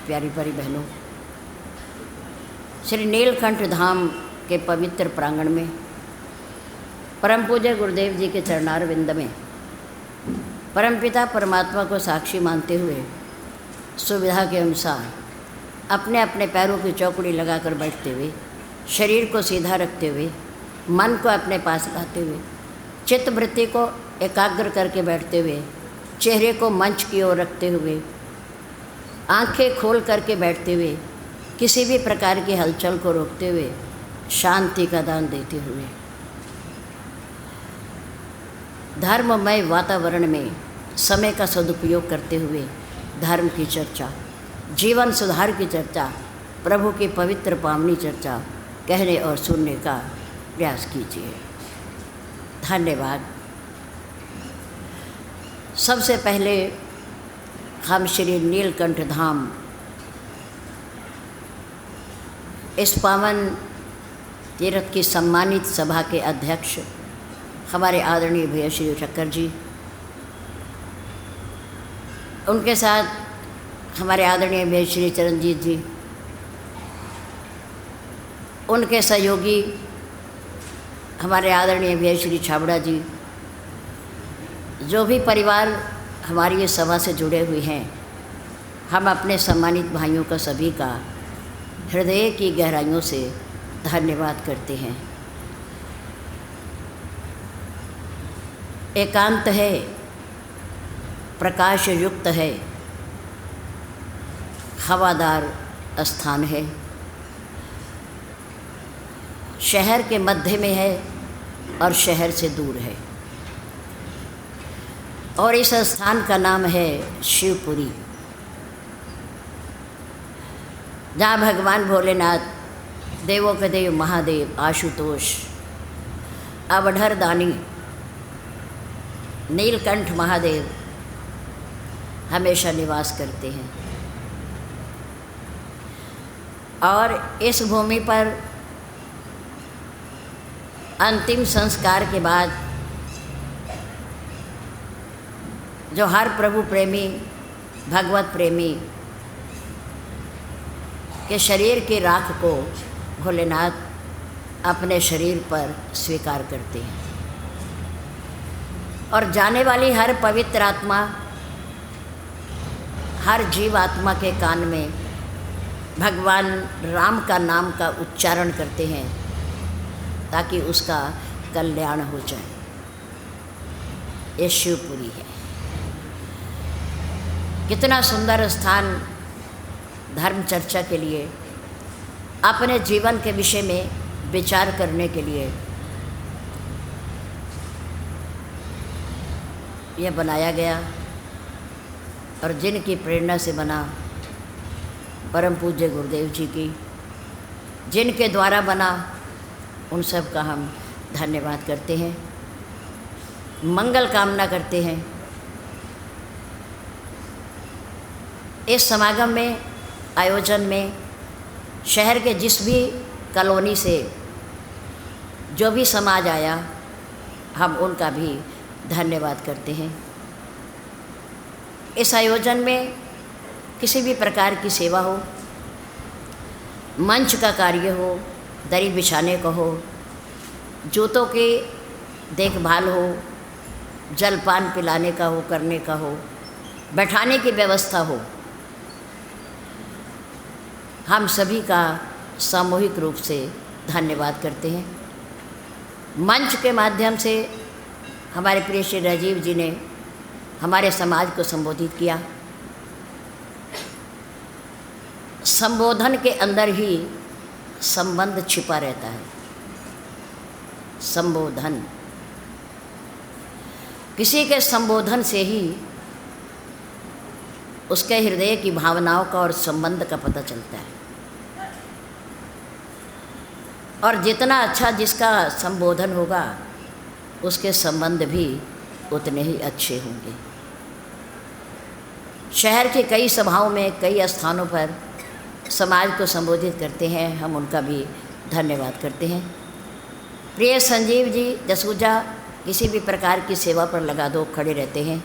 प्यारी प्यारी बहनों, श्री नीलकंठ धाम के पवित्र प्रांगण में परम पूज्य गुरुदेव जी के चरणारविंद में परमपिता परमात्मा को साक्षी मानते हुए सुविधा के अनुसार अपने अपने पैरों की चौकड़ी लगाकर बैठते हुए, शरीर को सीधा रखते हुए, मन को अपने पास लाते हुए, चित्त वृत्ति को एकाग्र करके बैठते हुए, चेहरे को मंच की ओर रखते हुए, आंखें खोल करके बैठते हुए, किसी भी प्रकार की हलचल को रोकते हुए, शांति का दान देते हुए, धर्ममय वातावरण में समय का सदुपयोग करते हुए धर्म की चर्चा, जीवन सुधार की चर्चा, प्रभु की पवित्र पावनी चर्चा कहने और सुनने का प्रयास कीजिए। धन्यवाद। सबसे पहले हम श्री नीलकंठ धाम इस पावन तीर्थ की सम्मानित सभा के अध्यक्ष हमारे आदरणीय भैया श्री शक्कर जी, उनके साथ हमारे आदरणीय भैया श्री चरणजीत जी, उनके सहयोगी हमारे आदरणीय भैया श्री छाबड़ा जी, जो भी परिवार हमारी ये सभा से जुड़े हुए हैं, हम अपने सम्मानित भाइयों का सभी का हृदय की गहराइयों से धन्यवाद करते हैं। एकांत है, प्रकाश युक्त है, हवादार स्थान है, शहर के मध्य में है और शहर से दूर है, और इस स्थान का नाम है शिवपुरी, जहाँ भगवान भोलेनाथ, देवों के देव महादेव आशुतोष, अवधर दानी नीलकंठ महादेव हमेशा निवास करते हैं। और इस भूमि पर अंतिम संस्कार के बाद जो हर प्रभु प्रेमी, भगवत प्रेमी के शरीर की राख को भोलेनाथ अपने शरीर पर स्वीकार करते हैं, और जाने वाली हर पवित्र आत्मा, हर जीव आत्मा के कान में भगवान राम का नाम का उच्चारण करते हैं ताकि उसका कल्याण हो जाए। ये शिवपुरी है। कितना सुंदर स्थान धर्म चर्चा के लिए, अपने जीवन के विषय में विचार करने के लिए यह बनाया गया, और जिनकी प्रेरणा से बना, परम पूज्य गुरुदेव जी की, जिनके द्वारा बना, उन सब का हम धन्यवाद करते हैं, मंगल कामना करते हैं। इस समागम में, आयोजन में शहर के जिस भी कॉलोनी से जो भी समाज आया, हम उनका भी धन्यवाद करते हैं। इस आयोजन में किसी भी प्रकार की सेवा हो, मंच का कार्य हो, दरी बिछाने का हो, जूतों की देखभाल हो, जलपान पिलाने का हो, करने का हो, बैठाने की व्यवस्था हो, हम सभी का सामूहिक रूप से धन्यवाद करते हैं। मंच के माध्यम से हमारे प्रिय श्री राजीव जी ने हमारे समाज को संबोधित किया। संबोधन के अंदर ही संबंध छिपा रहता है। संबोधन, किसी के संबोधन से ही उसके हृदय की भावनाओं का और संबंध का पता चलता है, और जितना अच्छा जिसका संबोधन होगा, उसके संबंध भी उतने ही अच्छे होंगे। शहर की कई सभाओं में, कई स्थानों पर समाज को संबोधित करते हैं, हम उनका भी धन्यवाद करते हैं। प्रिय संजीव जी जसूजा किसी भी प्रकार की सेवा पर लगा दो खड़े रहते हैं,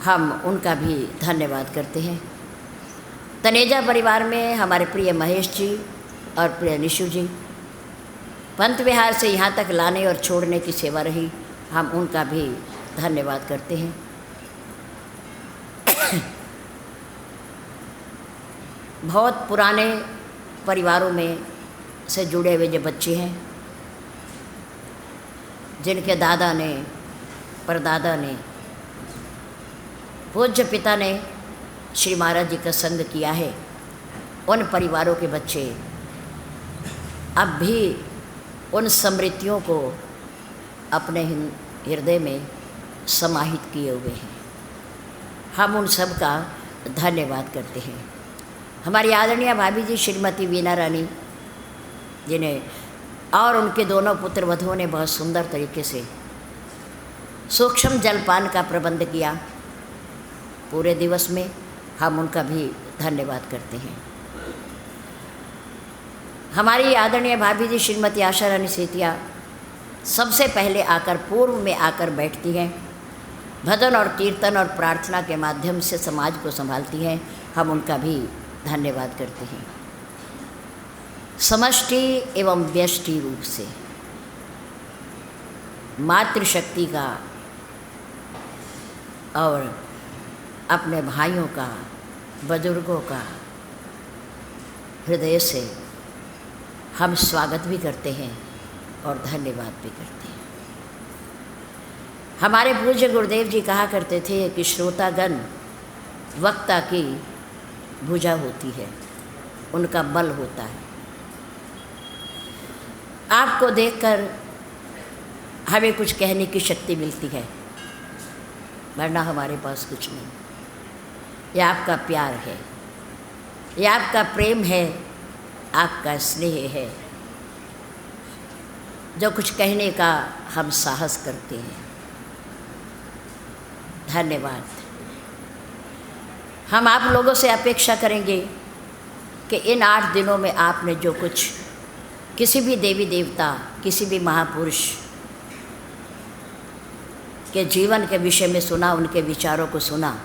हम उनका भी धन्यवाद करते हैं। तनेजा परिवार में हमारे प्रिय महेश जी और प्रिय निशु जी पंत विहार से यहाँ तक लाने और छोड़ने की सेवा रही, हम उनका भी धन्यवाद करते हैं। बहुत पुराने परिवारों में से जुड़े हुए जो बच्चे हैं, जिनके दादा ने, परदादा ने, पूज्य पिता ने श्री महाराज जी का संग किया है, उन परिवारों के बच्चे अब भी उन स्मृतियों को अपने हृदय में समाहित किए हुए हैं। हम उन सब का धन्यवाद करते हैं। हमारी आदरणीय भाभी जी श्रीमती वीना रानी, जिन्हें और उनके दोनों पुत्र वधुओं ने बहुत सुंदर तरीके से सूक्ष्म जलपान का प्रबंध किया पूरे दिवस में, हम उनका भी धन्यवाद करते हैं। हमारी आदरणीय भाभी जी श्रीमती आशा रानी सेतिया सबसे पहले आकर, पूर्व में आकर बैठती हैं, भजन और कीर्तन और प्रार्थना के माध्यम से समाज को संभालती हैं, हम उनका भी धन्यवाद करते हैं। समष्टि एवं व्यष्टि रूप से मातृशक्ति का और अपने भाइयों का, बुजुर्गों का हृदय से हम स्वागत भी करते हैं और धन्यवाद भी करते हैं। हमारे पूज्य गुरुदेव जी कहा करते थे कि श्रोतागण वक्ता की भुजा होती है, उनका बल होता है। आपको देखकर हमें कुछ कहने की शक्ति मिलती है, वरना हमारे पास कुछ नहीं। यह आपका प्यार है, यह आपका प्रेम है, आपका स्नेह है, जो कुछ कहने का हम साहस करते हैं। धन्यवाद। हम आप लोगों से अपेक्षा करेंगे कि इन 8 दिनों में आपने जो कुछ किसी भी देवी देवता, किसी भी महापुरुष के जीवन के विषय में सुना, उनके विचारों को सुना,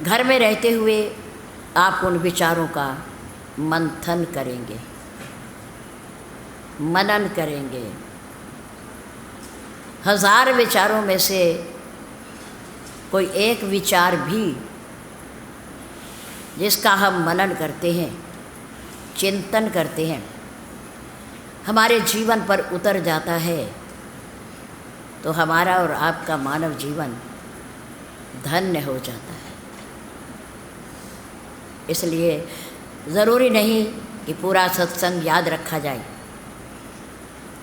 घर में रहते हुए आप उन विचारों का मंथन करेंगे, मनन करेंगे। 1000 विचारों में से कोई एक विचार भी जिसका हम मनन करते हैं, चिंतन करते हैं, हमारे जीवन पर उतर जाता है, तो हमारा और आपका मानव जीवन धन्य हो जाता है। इसलिए ज़रूरी नहीं कि पूरा सत्संग याद रखा जाए,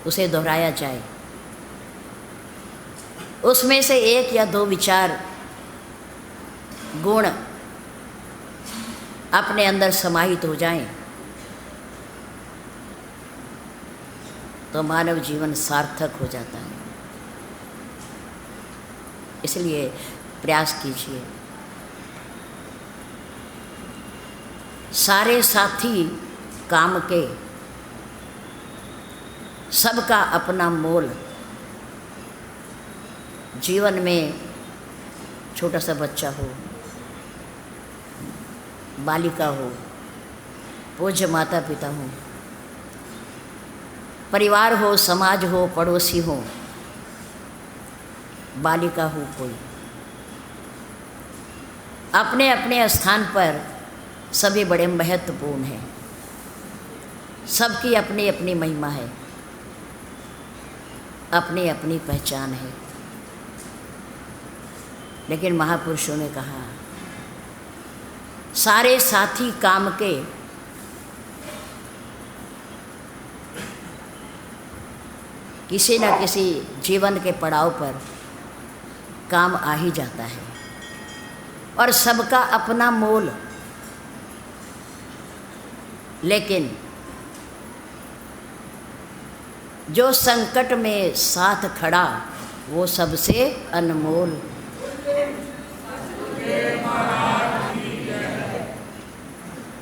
उसे दोहराया जाए। उसमें से 1 या 2 विचार, गुण अपने अंदर समाहित हो जाएं, तो मानव जीवन सार्थक हो जाता है। इसलिए प्रयास कीजिए। सारे साथी काम के, सबका अपना मोल। जीवन में छोटा सा बच्चा हो, बालिका हो, पूज्य माता पिता हो, परिवार हो, समाज हो, पड़ोसी हो, बालिका हो, कोई अपने अपने स्थान पर सभी बड़े महत्वपूर्ण हैं। सबकी अपनी अपनी महिमा है, अपनी अपनी पहचान है। लेकिन महापुरुषों ने कहा, सारे साथी काम के, किसी न किसी जीवन के पड़ाव पर काम आ ही जाता है, और सबका अपना मोल। लेकिन जो संकट में साथ खड़ा, वो सबसे अनमोल।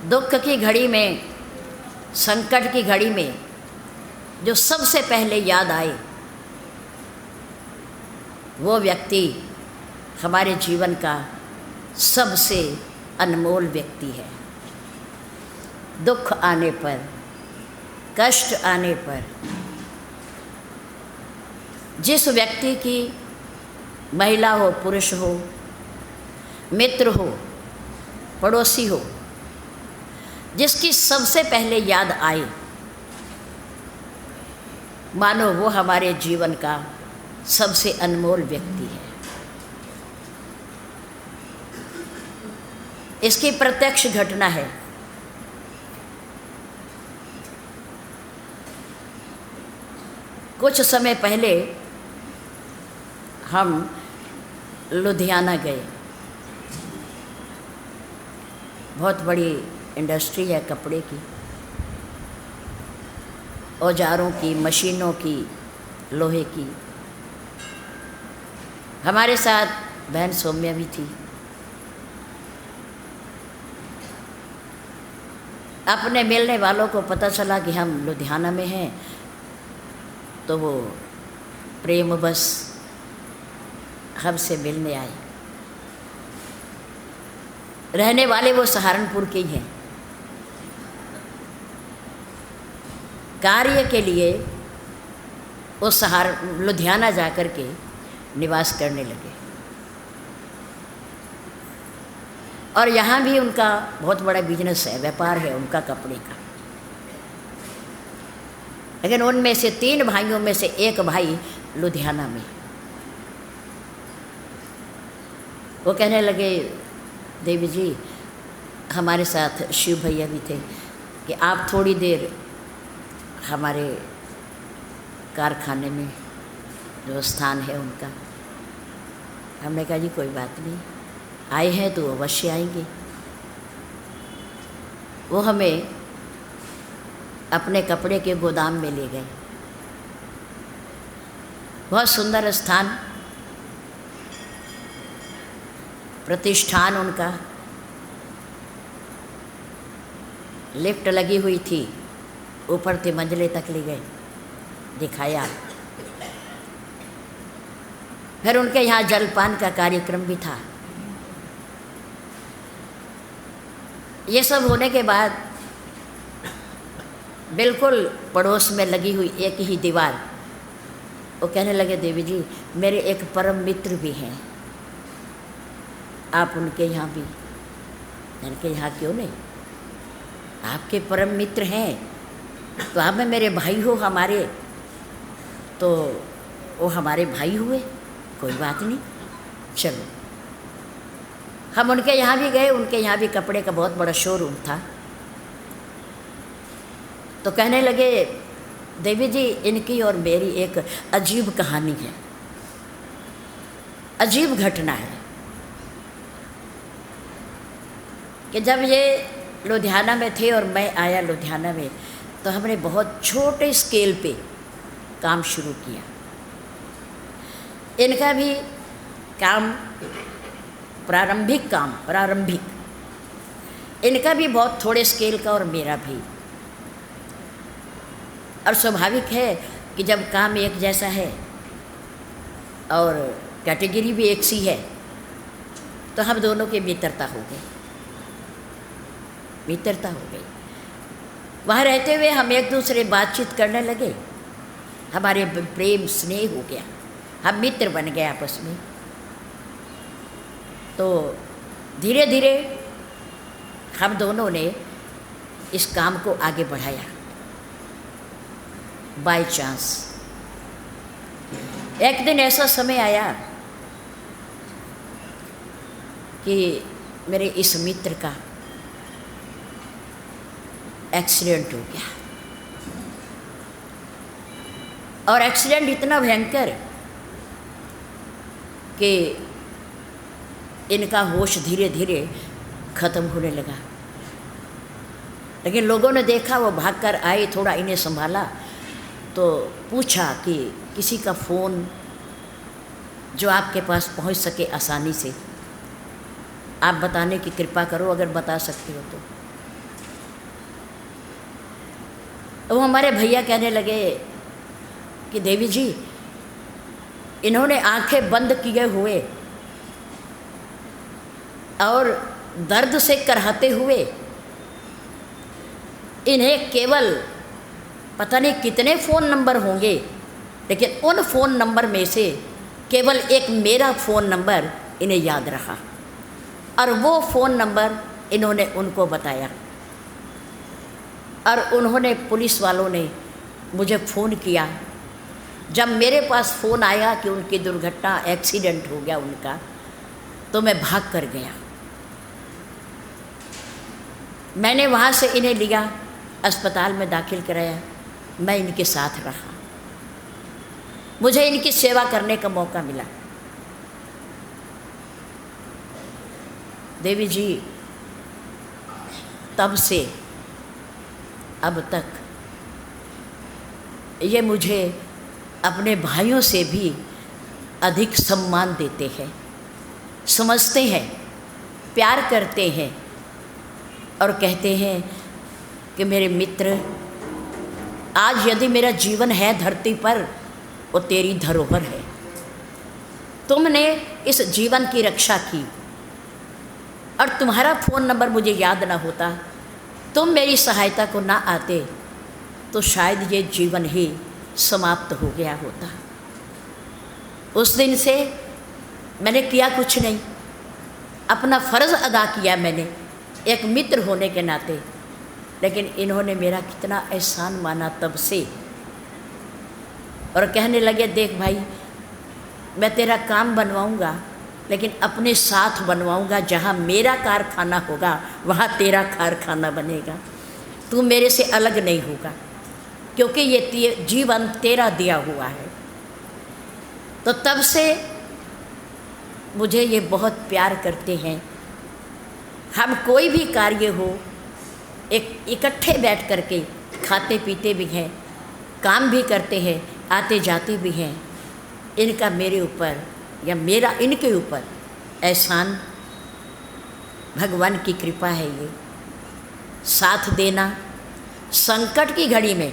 दुख की घड़ी में, संकट की घड़ी में जो सबसे पहले याद आए, वो व्यक्ति हमारे जीवन का सबसे अनमोल व्यक्ति है। दुख आने पर, कष्ट आने पर जिस व्यक्ति की, महिला हो, पुरुष हो, मित्र हो, पड़ोसी हो, जिसकी सबसे पहले याद आए, मानो वो हमारे जीवन का सबसे अनमोल व्यक्ति है। इसकी प्रत्यक्ष घटना है। कुछ समय पहले हम लुधियाना गए। बहुत बड़ी इंडस्ट्री है कपड़े की, औजारों की, मशीनों की, लोहे की। हमारे साथ बहन सौम्या भी थी। अपने मिलने वालों को पता चला कि हम लुधियाना में हैं, तो वो प्रेम बस हमसे मिलने आए। रहने वाले वो सहारनपुर के ही हैं। कार्य के लिए वो लुधियाना जा कर के निवास करने लगे, और यहाँ भी उनका बहुत बड़ा बिजनेस है, व्यापार है उनका कपड़े का। लेकिन उनमें से 3 भाइयों में से एक भाई लुधियाना में। वो कहने लगे, देवी जी, हमारे साथ शिव भैया भी थे, कि आप थोड़ी देर हमारे कारखाने में जो स्थान है उनका। हमने कहा जी कोई बात नहीं, आए हैं तो अवश्य आएंगे। वो हमें अपने कपड़े के गोदाम में ले गए। बहुत सुंदर स्थान, प्रतिष्ठान उनका। लिफ्ट लगी हुई थी, ऊपर 3 मंजिले तक ले गए, दिखाया। फिर उनके यहाँ जलपान का कार्यक्रम भी था। ये सब होने के बाद बिल्कुल पड़ोस में लगी हुई एक ही दीवार, वो कहने लगे, देवी जी, मेरे एक परम मित्र भी हैं, आप उनके यहाँ भी। उनके यहाँ क्यों नहीं, आपके परम मित्र हैं तो आप में मेरे भाई हो हमारे, तो वो हमारे भाई हुए, कोई बात नहीं, चलो। हम उनके यहाँ भी गए। उनके यहाँ भी कपड़े का बहुत बड़ा शोरूम था। तो कहने लगे, देवी जी, इनकी और मेरी एक अजीब कहानी है, अजीब घटना है। कि जब ये लुधियाना में थे और मैं आया लुधियाना में, तो हमने बहुत छोटे स्केल पे काम शुरू किया। इनका भी काम प्रारंभिक, इनका भी बहुत थोड़े स्केल का और मेरा भी। और स्वाभाविक है कि जब काम एक जैसा है और कैटेगरी भी एक सी है, तो हम दोनों की मित्रता हो गई। वहाँ रहते हुए हम एक दूसरे बातचीत करने लगे, हमारे प्रेम स्नेह हो गया, हम मित्र बन गए आपस में। तो धीरे धीरे हम दोनों ने इस काम को आगे बढ़ाया। बाय चांस एक दिन ऐसा समय आया कि मेरे इस मित्र का एक्सीडेंट हो गया। और एक्सीडेंट इतना भयंकर कि इनका होश धीरे धीरे ख़त्म होने लगा। लेकिन लोगों ने देखा, वो भागकर आए, थोड़ा इन्हें संभाला, तो पूछा कि किसी का फ़ोन जो आपके पास पहुंच सके आसानी से, आप बताने की कृपा करो, अगर बता सकते हो तो। वो हमारे भैया कहने लगे कि देवी जी, इन्होंने आंखें बंद किए हुए और दर्द से कराहते हुए इन्हें केवल पता नहीं कितने फ़ोन नंबर होंगे, लेकिन उन फ़ोन नंबर में से केवल एक मेरा फ़ोन नंबर इन्हें याद रहा और वो फ़ोन नंबर इन्होंने उनको बताया और उन्होंने, पुलिस वालों ने मुझे फ़ोन किया। जब मेरे पास फ़ोन आया कि उनकी दुर्घटना, एक्सीडेंट हो गया उनका, तो मैं भाग कर गया। मैंने वहाँ से इन्हें लिया, अस्पताल में दाखिल कराया, मैं इनके साथ रहा, मुझे इनकी सेवा करने का मौका मिला। देवी जी तब से अब तक ये मुझे अपने भाइयों से भी अधिक सम्मान देते हैं, समझते हैं, प्यार करते हैं और कहते हैं कि मेरे मित्र, आज यदि मेरा जीवन है धरती पर, वो तेरी धरोहर है। तुमने इस जीवन की रक्षा की और तुम्हारा फ़ोन नंबर मुझे याद ना होता, तुम मेरी सहायता को ना आते, तो शायद ये जीवन ही समाप्त हो गया होता। उस दिन से मैंने किया कुछ नहीं, अपना फ़र्ज़ अदा किया मैंने एक मित्र होने के नाते, लेकिन इन्होंने मेरा कितना एहसान माना तब से, और कहने लगे देख भाई, मैं तेरा काम बनवाऊंगा, लेकिन अपने साथ बनवाऊंगा, जहाँ मेरा कारखाना होगा वहाँ तेरा कारखाना बनेगा, तू मेरे से अलग नहीं होगा, क्योंकि ये जीवन तेरा दिया हुआ है। तो तब से मुझे ये बहुत प्यार करते हैं। हम कोई भी कार्य हो, एक इकट्ठे बैठ करके खाते पीते भी हैं, काम भी करते हैं, आते जाते भी हैं। इनका मेरे ऊपर या मेरा इनके ऊपर एहसान, भगवान की कृपा है। ये साथ देना संकट की घड़ी में,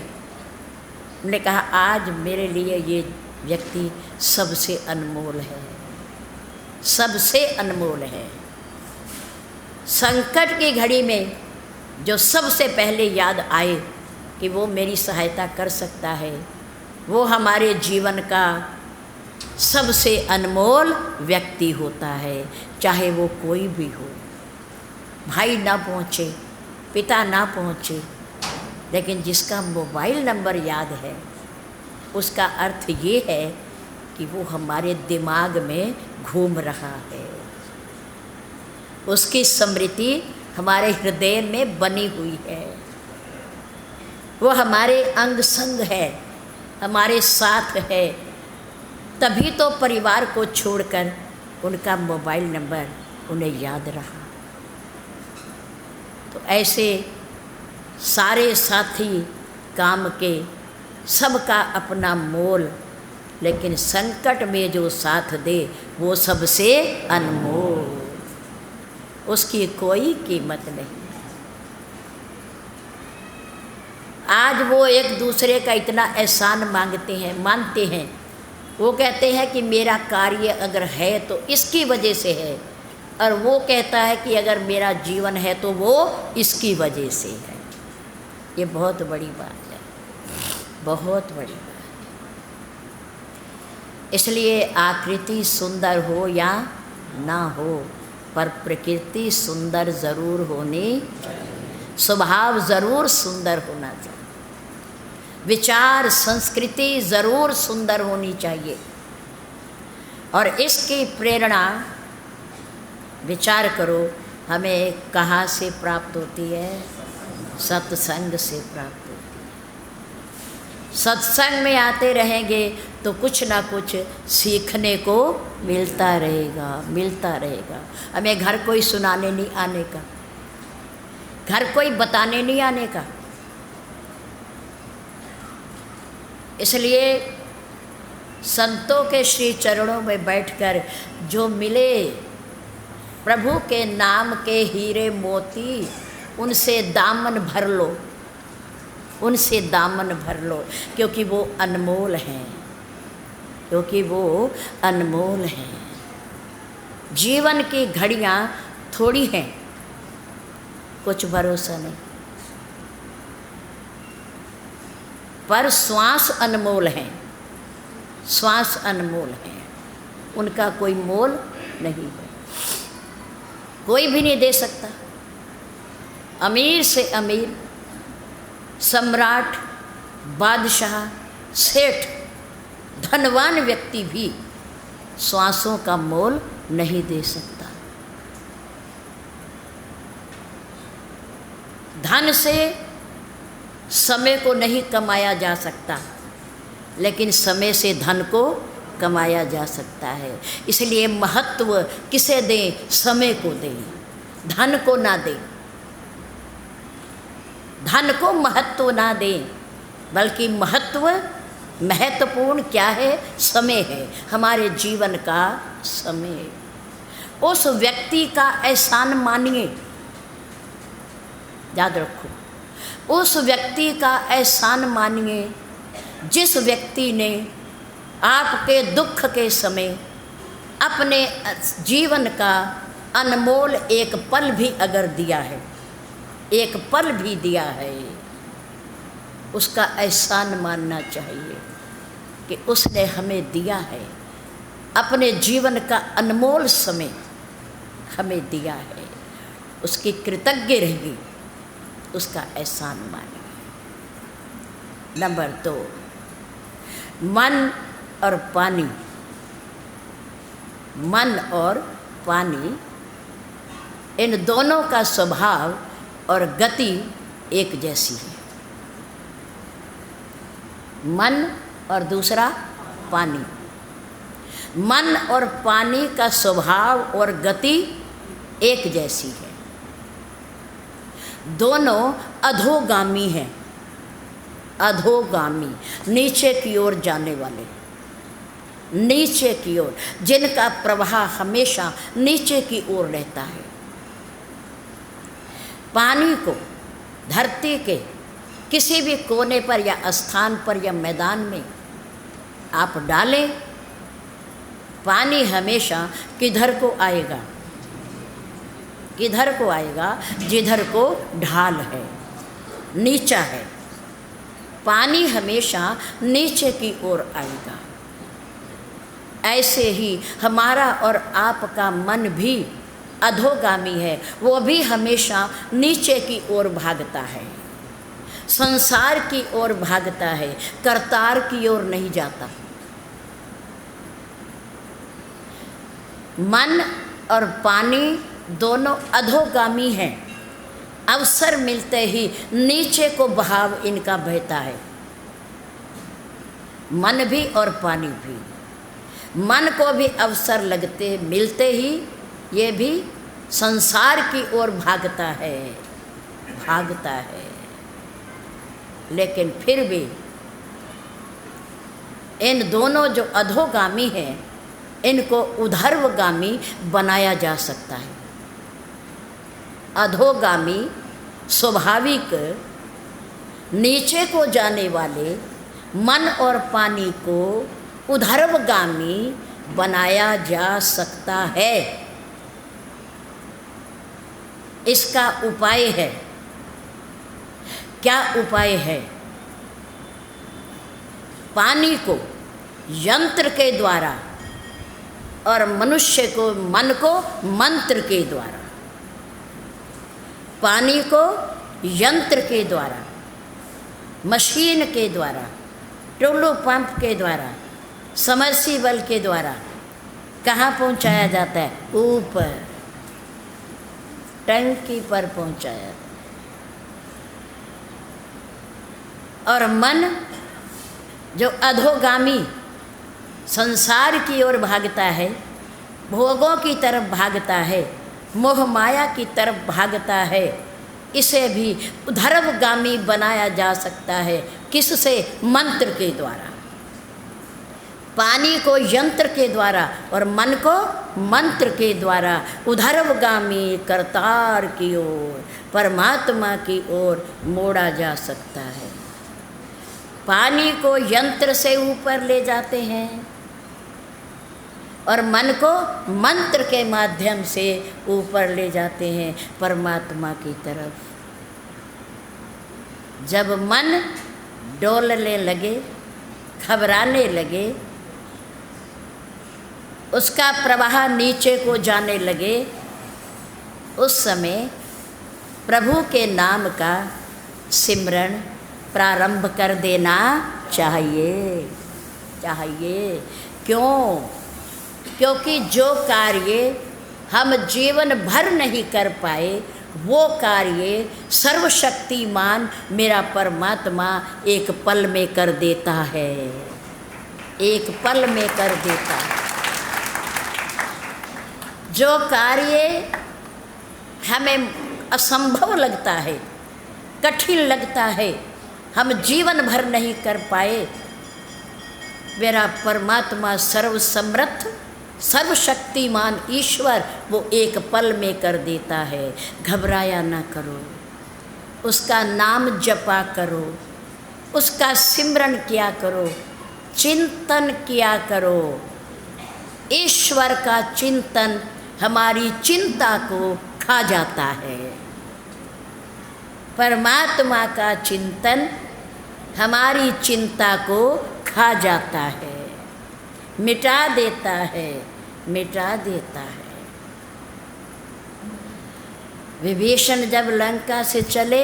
हमने कहा आज मेरे लिए ये व्यक्ति सबसे अनमोल है, सबसे अनमोल है। संकट की घड़ी में जो सबसे पहले याद आए कि वो मेरी सहायता कर सकता है, वो हमारे जीवन का सबसे अनमोल व्यक्ति होता है, चाहे वो कोई भी हो। भाई ना पहुँचे, पिता ना पहुँचे, लेकिन जिसका मोबाइल नंबर याद है, उसका अर्थ ये है कि वो हमारे दिमाग में घूम रहा है, उसकी स्मृति हमारे हृदय में बनी हुई है, वो हमारे अंग संग है, हमारे साथ है। तभी तो परिवार को छोड़कर उनका मोबाइल नंबर उन्हें याद रहा। तो ऐसे सारे साथी काम के, सबका अपना मोल, लेकिन संकट में जो साथ दे वो सबसे अनमोल, उसकी कोई कीमत नहीं। आज वो एक दूसरे का इतना एहसान मानते हैं। वो कहते हैं कि मेरा कार्य अगर है तो इसकी वजह से है, और वो कहता है कि अगर मेरा जीवन है तो वो इसकी वजह से है। ये बहुत बड़ी बात है, बहुत बड़ी बात। इसलिए आकृति सुंदर हो या ना हो, पर प्रकृति सुंदर ज़रूर होनी, स्वभाव ज़रूर सुंदर होना चाहिए, विचार संस्कृति ज़रूर सुंदर होनी चाहिए। और इसकी प्रेरणा, विचार करो, हमें कहाँ से प्राप्त होती है? सत्संग से प्राप्त होती है। सत्संग में आते रहेंगे तो कुछ ना कुछ सीखने को मिलता रहेगा, मिलता रहेगा। हमें घर कोई सुनाने नहीं आने का, घर कोई बताने नहीं आने का। इसलिए संतों के श्री चरणों में बैठकर जो मिले प्रभु के नाम के हीरे मोती, उनसे दामन भर लो, उनसे दामन भर लो, क्योंकि वो अनमोल हैं, क्योंकि वो अनमोल हैं। जीवन की घड़ियाँ थोड़ी हैं, कुछ भरोसा नहीं। पर श्वास अनमोल हैं, श्वास अनमोल हैं, उनका कोई मोल नहीं है, कोई भी नहीं दे सकता। अमीर से अमीर, सम्राट, बादशाह, सेठ, धनवान व्यक्ति भी श्वासों का मोल नहीं दे सकता। धन से समय को नहीं कमाया जा सकता, लेकिन समय से धन को कमाया जा सकता है। इसलिए महत्व किसे दें? समय को दें, धन को ना दें। धन को महत्व ना दें, बल्कि महत्वपूर्ण क्या है? समय है, हमारे जीवन का समय। उस व्यक्ति का एहसान मानिए, याद रखो, उस व्यक्ति का एहसान मानिए जिस व्यक्ति ने आपके दुख के समय अपने जीवन का अनमोल एक पल भी अगर दिया है, एक पल भी दिया है, उसका एहसान मानना चाहिए कि उसने हमें दिया है, अपने जीवन का अनमोल समय हमें दिया है। उसकी कृतज्ञ रहेगी, उसका एहसान मानिए। नंबर 2, मन और पानी। मन और पानी, इन दोनों का स्वभाव और गति एक जैसी है। मन और दूसरा पानी। मन और पानी का स्वभाव और गति एक जैसी है। दोनों अधोगामी हैं, अधोगामी, नीचे की ओर जाने वाले, नीचे की ओर, जिनका प्रवाह हमेशा नीचे की ओर रहता है। पानी को धरती के किसी भी कोने पर या स्थान पर या मैदान में आप डालें, पानी हमेशा किधर को आएगा? किधर को आएगा? जिधर को ढाल है, नीचा है। पानी हमेशा नीचे की ओर आएगा। ऐसे ही हमारा और आपका मन भी अधोगामी है, वो भी हमेशा नीचे की ओर भागता है, संसार की ओर भागता है, करतार की ओर नहीं जाता। मन और पानी दोनों अधोगामी हैं, अवसर मिलते ही नीचे को बहाव इनका बहता है। मन भी और पानी भी, मन को भी अवसर लगते मिलते ही ये भी संसार की ओर भागता है, भागता है। लेकिन फिर भी इन दोनों जो अधोगामी हैं, इनको ऊर्ध्वगामी बनाया जा सकता है। अधोगामी स्वाभाविक नीचे को जाने वाले मन और पानी को ऊर्ध्वगामी बनाया जा सकता है। इसका उपाय है, क्या उपाय है? पानी को यंत्र के द्वारा और मनुष्य को, मन को मंत्र के द्वारा। पानी को यंत्र के द्वारा, मशीन के द्वारा, टुल्लू पंप के द्वारा, समर्सिबल के द्वारा कहाँ पहुँचाया जाता है? ऊपर टंकी पर पहुँचाया जाता है। और मन जो अधोगामी संसार की ओर भागता है, भोगों की तरफ भागता है, मोह माया की तरफ भागता है, इसे भी ऊर्ध्वगामी बनाया जा सकता है। किससे? मंत्र के द्वारा। पानी को यंत्र के द्वारा और मन को मंत्र के द्वारा ऊर्ध्वगामी करतार की ओर, परमात्मा की ओर मोड़ा जा सकता है। पानी को यंत्र से ऊपर ले जाते हैं, और मन को मंत्र के माध्यम से ऊपर ले जाते हैं परमात्मा की तरफ। जब मन डोलने लगे, घबराने लगे, उसका प्रवाह नीचे को जाने लगे, उस समय प्रभु के नाम का सिमरण प्रारंभ कर देना चाहिए। क्यों? क्योंकि जो कार्य हम जीवन भर नहीं कर पाए, वो कार्य सर्वशक्तिमान मेरा परमात्मा एक पल में कर देता है, एक पल में कर देता है। जो कार्य हमें असंभव लगता है, कठिन लगता है, हम जीवन भर नहीं कर पाए, मेरा परमात्मा सर्वसमर्थ सर्वशक्तिमान ईश्वर वो एक पल में कर देता है। घबराया ना करो, उसका नाम जपा करो, उसका सिमरण किया करो, चिंतन किया करो। ईश्वर का चिंतन हमारी चिंता को खा जाता है, परमात्मा का चिंतन हमारी चिंता को खा जाता है, मिटा देता है, मिटा देता है। विभीषण जब लंका से चले,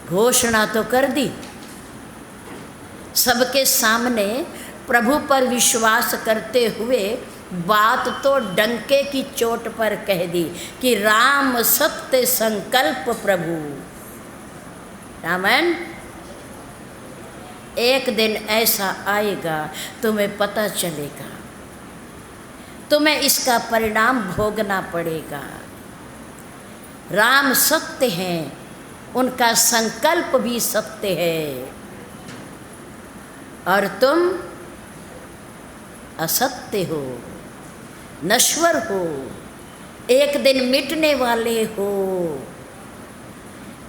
घोषणा तो कर दी, सबके सामने प्रभु पर विश्वास करते हुए बात तो डंके की चोट पर कह दी कि राम सत्य संकल्प प्रभु। रामन, एक दिन ऐसा आएगा तुम्हें पता चलेगा, तुम्हें इसका परिणाम भोगना पड़ेगा। राम सत्य हैं, उनका संकल्प भी सत्य है, और तुम असत्य हो, नश्वर हो, एक दिन मिटने वाले हो।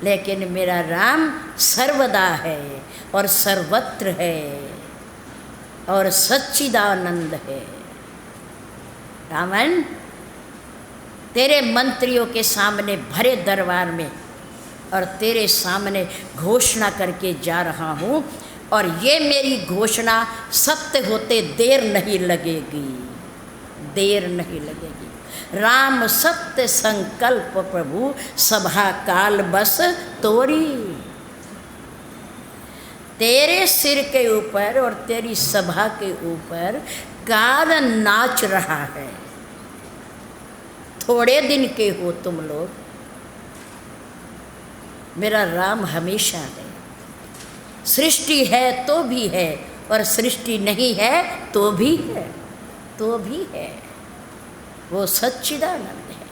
लेकिन मेरा राम सर्वदा है और सर्वत्र है और सच्चिदानंद है। रावण, तेरे मंत्रियों के सामने भरे दरबार में और तेरे सामने घोषणा करके जा रहा हूँ, और ये मेरी घोषणा सत्य होते देर नहीं लगेगी, देर नहीं लगेगी। राम सत्य संकल्प प्रभु, सभा काल बस तोरी। तेरे सिर के ऊपर और तेरी सभा के ऊपर काल नाच रहा है। थोड़े दिन के हो तुम लोग, मेरा राम हमेशा है। सृष्टि है तो भी है, और सृष्टि नहीं है तो भी है, तो भी है। वो सच्चिदानंद है,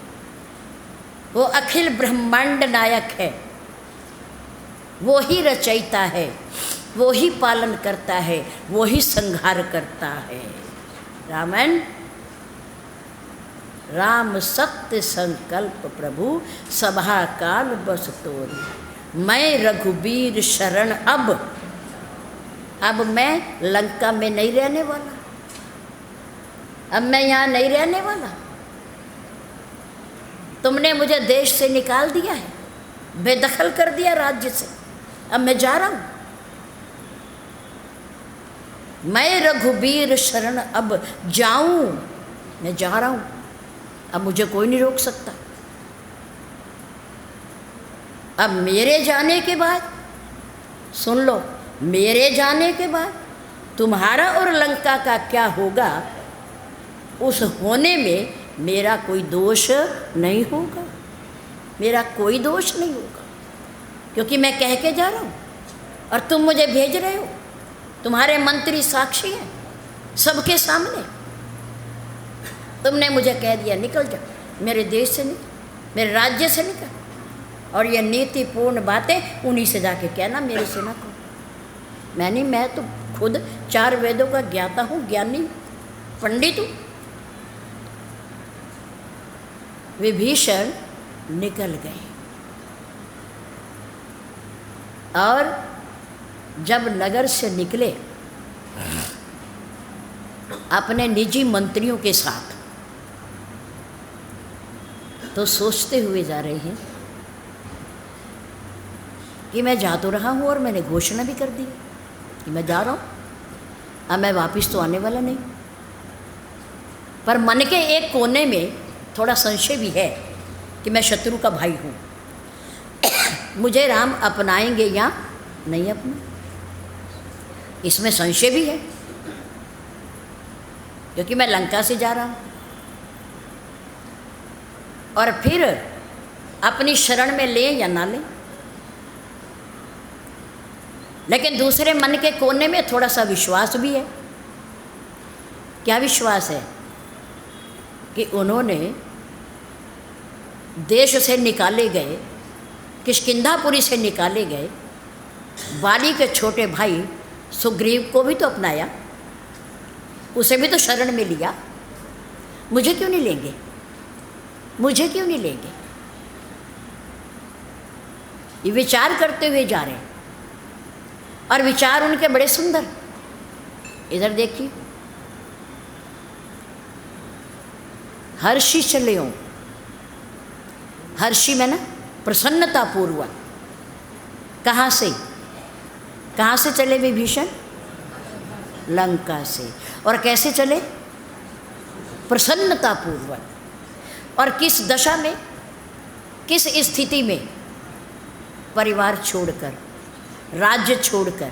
वो अखिल ब्रह्मांड नायक है, वो ही रचयिता है, वो ही पालन करता है, वो ही संहार करता है। रामन, राम सत्य संकल्प प्रभु, सभा काल बस तोरी। मैं रघुबीर शरण अब मैं लंका में नहीं रहने वाला, अब मैं यहाँ नहीं रहने वाला। तुमने मुझे देश से निकाल दिया है, बेदखल कर दिया राज्य से, अब मैं जा रहा हूँ। मैं रघुबीर शरण अब जाऊं, मैं जा रहा हूँ, अब मुझे कोई नहीं रोक सकता। अब मेरे जाने के बाद, सुन लो, मेरे जाने के बाद तुम्हारा और लंका का क्या होगा, उस होने में मेरा कोई दोष नहीं होगा, मेरा कोई दोष नहीं होगा, क्योंकि मैं कह के जा रहा हूँ और तुम मुझे भेज रहे हो। तुम्हारे मंत्री साक्षी हैं सबके सामने। तुमने मुझे कह दिया निकल जा, मेरे देश से निकल, मेरे राज्य से निकल, और ये नीतिपूर्ण बातें उन्हीं से जाके कहना, मेरे से ना कहो। मैं तो खुद 4 वेदों का ज्ञाता हूँ, ज्ञानी पंडित हूँ। विभीषण निकल गए, और जब नगर से निकले अपने निजी मंत्रियों के साथ, तो सोचते हुए जा रहे हैं कि मैं जा तो रहा हूँ और मैंने घोषणा भी कर दी कि मैं जा रहा हूँ, अब मैं वापस तो आने वाला नहीं। पर मन के एक कोने में थोड़ा संशय भी है कि मैं शत्रु का भाई हूँ, मुझे राम अपनाएंगे या नहीं अपना, इसमें संशय भी है, क्योंकि मैं लंका से जा रहा हूँ। और फिर अपनी शरण में ले या ना ले, लेकिन दूसरे मन के कोने में थोड़ा सा विश्वास भी है। क्या विश्वास है? कि उन्होंने देश से निकाले गए, किष्किंधापुरी से निकाले गए बाली के छोटे भाई सुग्रीव को भी तो अपनाया, उसे भी तो शरण में लिया, मुझे क्यों नहीं लेंगे, मुझे क्यों नहीं लेंगे? ये विचार करते हुए जा रहे हैं, और विचार उनके बड़े सुंदर। इधर देखिए, हर्षि चल्यो, हर्षि में ना प्रसन्नता पूर्वक, कहाँ से चले विभीषण? लंका से। और कैसे चले? प्रसन्नता पूर्वक। और किस दशा में, किस स्थिति में? परिवार छोड़कर, राज्य छोड़कर,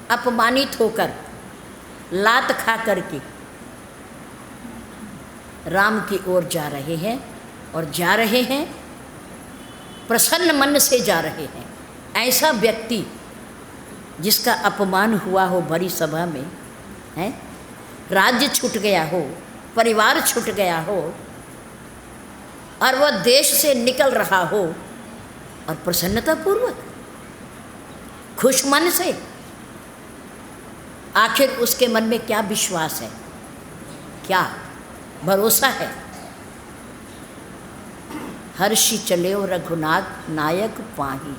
अपमानित होकर, लात खा करके राम की ओर जा रहे हैं, और जा रहे हैं प्रसन्न मन से जा रहे हैं। ऐसा व्यक्ति जिसका अपमान हुआ हो भरी सभा में, है, राज्य छूट गया हो, परिवार छूट गया हो, और वह देश से निकल रहा हो, और प्रसन्नतापूर्वक खुश मन से, आखिर उसके मन में क्या विश्वास है, क्या भरोसा है? हर्षि चल्यो रघुनाथ नायक पाही,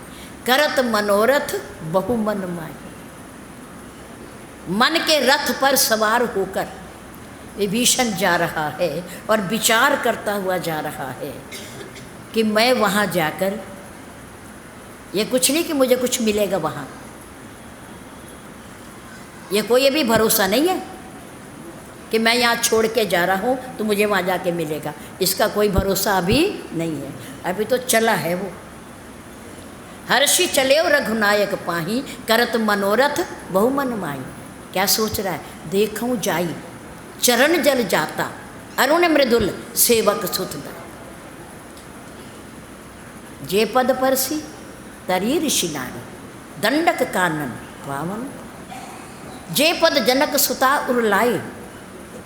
करत मनोरथ बहु मन माही। मन के रथ पर सवार होकर विभीषण जा रहा है, और विचार करता हुआ जा रहा है कि मैं वहाँ जाकर, ये कुछ नहीं कि मुझे कुछ मिलेगा वहाँ, ये कोई ये भी भरोसा नहीं है कि मैं यहाँ छोड़ के जा रहा हूँ तो मुझे वहाँ जाके मिलेगा, इसका कोई भरोसा अभी नहीं है, अभी तो चला है वो। हर्षि चल्यो रघुनायक पाही, करत मनोरथ बहु मन माही। क्या सोच रहा है? देखूँ जाई चरण जल जाता, अरुण मृदुल सेवक सुतदा। जे पद परसी तरी ऋषि नारी, दंडक कानन पावन। जे पद जनक सुता उरलाए,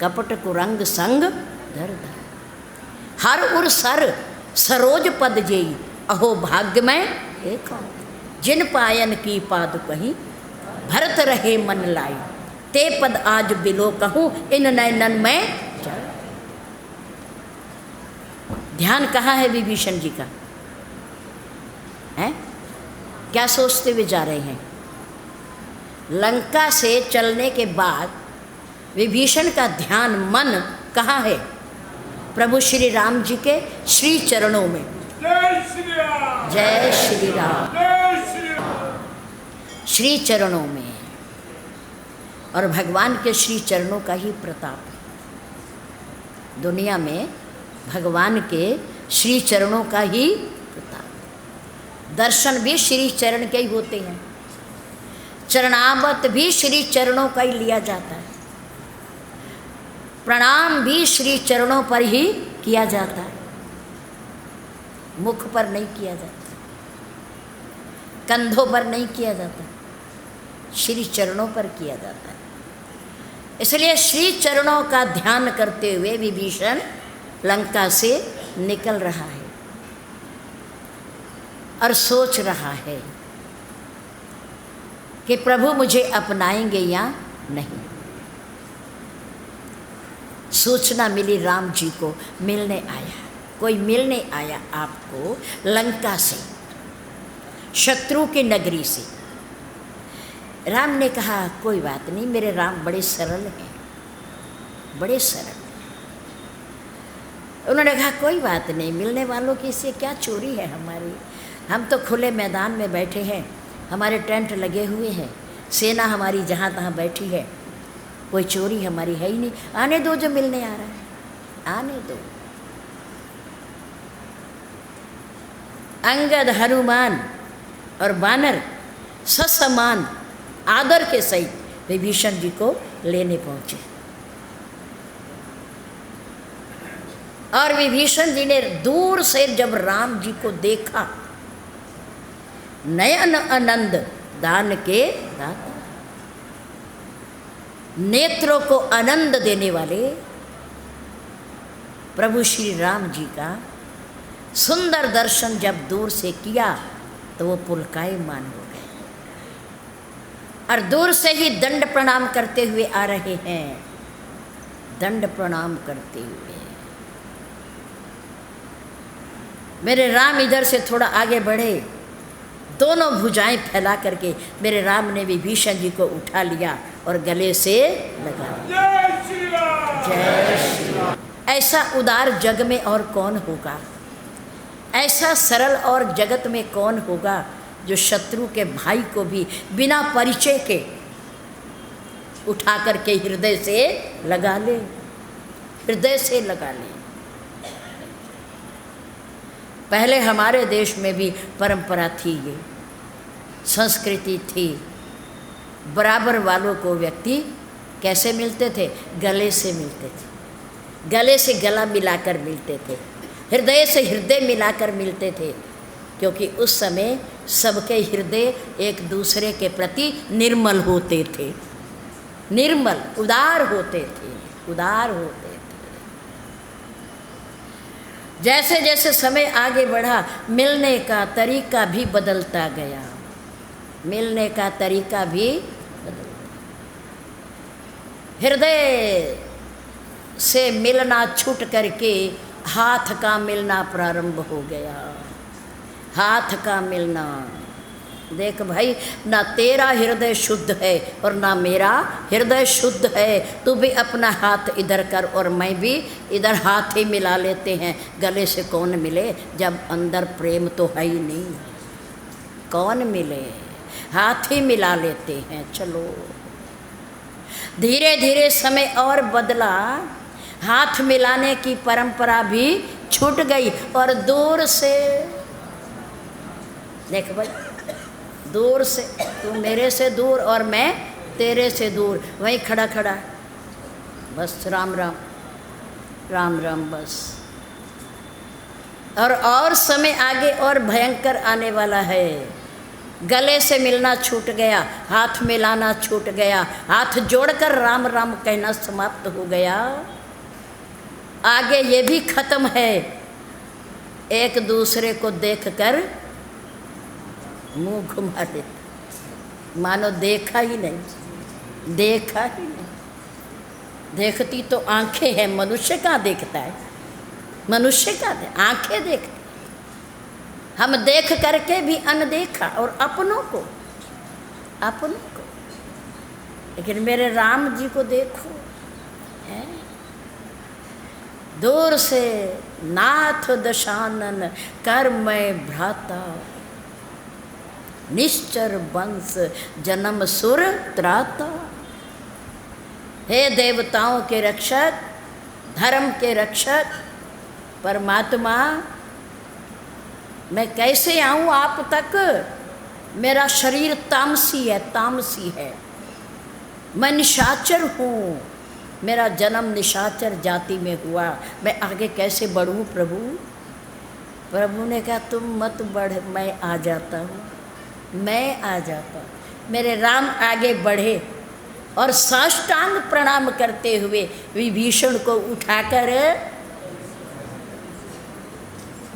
कपट कुरंग संग धर धर। हर उर सर सरोज पद जेई, अहो भाग्य में एक। जिन पायन की पाद कहीं, भरत रहे मन लाई। ते पद आज बिलो कहूँ, इन नयनन में चल। ध्यान कहाँ है विभीषण जी का? है क्या सोचते हुए जा रहे हैं? लंका से चलने के बाद विभीषण का ध्यान, मन कहाँ है? प्रभु श्री राम जी के श्री चरणों में। जय श्री राम, जय श्री राम। जय श्री राम। श्री चरणों में, और भगवान के श्री चरणों का ही प्रताप है दुनिया में। भगवान के श्री चरणों का ही प्रताप। दर्शन भी श्री चरण के ही होते हैं, चरणामत भी श्री चरणों का ही लिया जाता है, प्रणाम भी श्री चरणों पर ही किया जाता है, मुख पर नहीं किया जाता, कंधों पर नहीं किया जाता, श्री चरणों पर किया जाता है। इसलिए श्री चरणों का ध्यान करते हुए विभीषण लंका से निकल रहा है और सोच रहा है कि प्रभु मुझे अपनाएंगे या नहीं। सूचना मिली राम जी को, मिलने आया कोई, मिलने आया आपको लंका से, शत्रु की नगरी से। राम ने कहा कोई बात नहीं, मेरे राम बड़े सरल हैं, बड़े सरल। उन्होंने कहा कोई बात नहीं, मिलने वालों की इससे क्या चोरी है हमारी, हम तो खुले मैदान में बैठे हैं, हमारे टेंट लगे हुए हैं, सेना हमारी जहाँ तहाँ बैठी है, कोई चोरी हमारी है ही नहीं, आने दो जो मिलने आ रहा है, आने दो। अंगद, हनुमान और वानर ससमान आदर के सहित विभीषण जी को लेने पहुँचे। और विभीषण जी ने दूर से जब राम जी को देखा, नयन आनंद दान के दाता, नेत्रों को आनंद देने वाले प्रभु श्री राम जी का सुंदर दर्शन जब दूर से किया तो वो पुलकायमान हो गए और दूर से ही दंड प्रणाम करते हुए आ रहे हैं, दंड प्रणाम करते हुए। मेरे राम इधर से थोड़ा आगे बढ़े, दोनों भुजाएं फैला करके मेरे राम ने विभीषण जी को उठा लिया और गले से लगा लिया। जय श्री राम। जय श्री राम। ऐसा उदार जग में और कौन होगा, ऐसा सरल और जगत में कौन होगा जो शत्रु के भाई को भी बिना परिचय के उठा करके हृदय से लगा ले, हृदय से लगा ले। पहले हमारे देश में भी परंपरा थी, ये संस्कृति थी, बराबर वालों को व्यक्ति कैसे मिलते थे, गले से मिलते थे, गले से गला मिलाकर मिलते थे, हृदय से हृदय मिलाकर मिलते थे, क्योंकि उस समय सबके हृदय एक दूसरे के प्रति निर्मल होते थे, निर्मल उदार होते थे, उदार होते थे। जैसे जैसे समय आगे बढ़ा मिलने का तरीका भी बदलता गया, मिलने का तरीका भी बदलता, हृदय से मिलना छूट करके हाथ का मिलना प्रारंभ हो गया, हाथ का मिलना। देख भाई, ना तेरा हृदय शुद्ध है और ना मेरा हृदय शुद्ध है, तू भी अपना हाथ इधर कर और मैं भी इधर हाथ ही मिला लेते हैं। गले से कौन मिले जब अंदर प्रेम तो है ही नहीं, कौन मिले, हाथ ही मिला लेते हैं। चलो धीरे धीरे समय और बदला, हाथ मिलाने की परंपरा भी छूट गई और दूर से, देख भाई, दूर से, तू मेरे से दूर और मैं तेरे से दूर, वहीं खड़ा खड़ा बस राम राम राम राम बस। और समय आगे और भयंकर आने वाला है, गले से मिलना छूट गया, हाथ मिलाना छूट गया, हाथ जोड़कर राम राम कहना समाप्त हो गया। आगे ये भी खत्म है, एक दूसरे को देखकर मुंह घुमा देता, मानो देखा ही नहीं, देखा ही नहीं। देखती तो आंखें हैं, मनुष्य कहाँ देखता है, मनुष्य का आंखें देखती, हम देख करके भी अनदेखा और अपनों को, अपनों को। लेकिन मेरे राम जी को देखो, है दूर से नाथ दशानन कर मैं भ्राता, निश्चर वंश जन्म सुर त्राता। हे देवताओं के रक्षक, धर्म के रक्षक परमात्मा, मैं कैसे आऊँ आप तक, मेरा शरीर तामसी है, तामसी है, मैं निशाचर हूँ, मेरा जन्म निशाचर जाति में हुआ, मैं आगे कैसे बढ़ूँ प्रभु। प्रभु ने कहा तुम मत बढ़, मैं आ जाता हूँ, मैं आ जाता हूँ। मेरे राम आगे बढ़े और साष्टांग प्रणाम करते हुए विभीषण को उठाकर